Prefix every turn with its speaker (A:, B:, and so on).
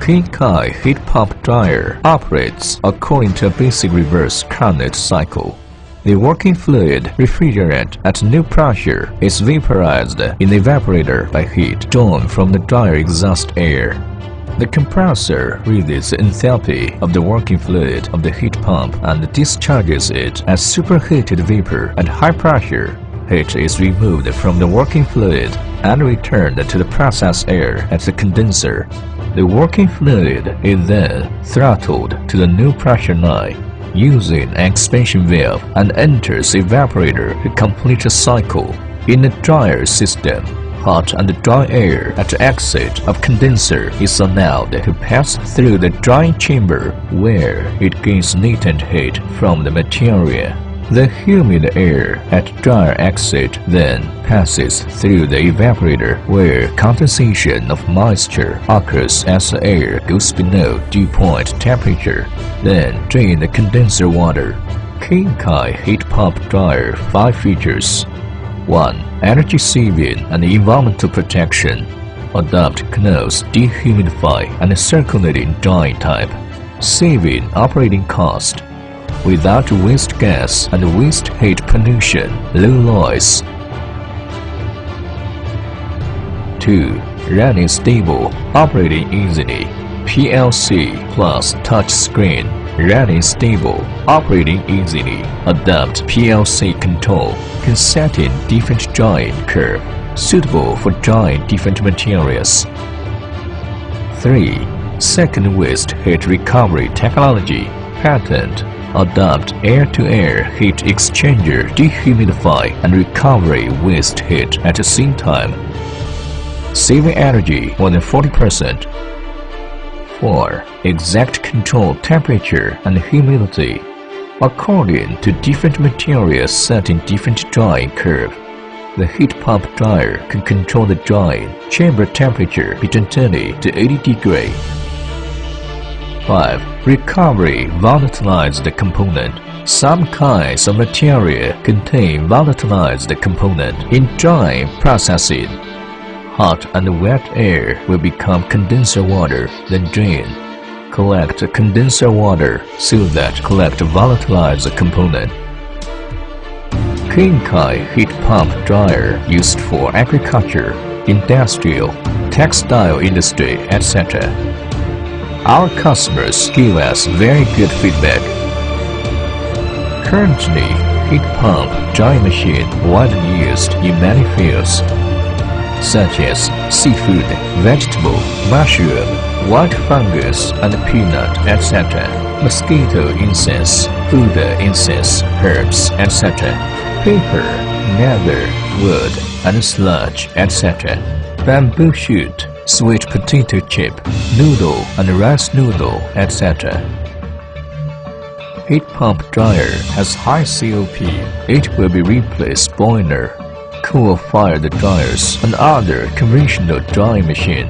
A: KINKAI heat pump dryer operates according to a basic reverse Carnot cycle. The working fluid refrigerant at new pressure is vaporized in the evaporator by heat drawn from the dryer exhaust air. The compressor reads the enthalpy of the working fluid of the heat pump and discharges it as superheated vapor at high pressure. Heat is removed from the working fluid and returned to the process air at the condenser. The working fluid is then throttled to the new pressure line using an expansion valve and enters the evaporator to complete a cycle. In the dryer system, hot and dry air at the exit of condenser is allowed to pass through the drying chamber where it gains latent heat from the material. The humid air at dryer exit then passes through the evaporator where condensation of moisture occurs as the air goes below dew point temperature. Then drain the condenser water. KINKAI heat pump dryer 5 features. 1. Energy saving and environmental protection. Adopt close, dehumidify and circulating drying type. Saving operating cost. Without waste gas and waste heat pollution, low noise. 2. Running stable, operating easily. PLC plus touch screen. Running stable, operating easily. Adopt PLC control, can set in different drying curve, suitable for drying different materials. 3. Second waste heat recovery technology, patent. Adopt air-to-air heat exchanger, dehumidify and recovery waste heat at the same time, saving energy more than 40%. 4. Exact control temperature and humidity according to different materials set in different drying curve. The heat pump dryer can control the drying chamber temperature between 20 to 80 degrees. 5. Recovery volatilized component. Some kinds of material contain volatilized component. In drying processing, hot and wet air will become condenser water, then drain. Collect condenser water so that collect volatilized component. KINKAI heat pump dryer used for agriculture, industrial, textile industry, etc. Our customers give us very good feedback. Currently, heat pump drying machine widely used in many fields, such as seafood, vegetable, mushroom, white fungus and peanut, etc. Mosquito incense, food incense, herbs, etc. Paper, leather, wood and sludge, etc. Bamboo shoot, sweet potato chip, noodle and rice noodle, etc. Heat pump dryer has high COP. It will be replaced boiler, coal-fired dryers and other conventional drying machine.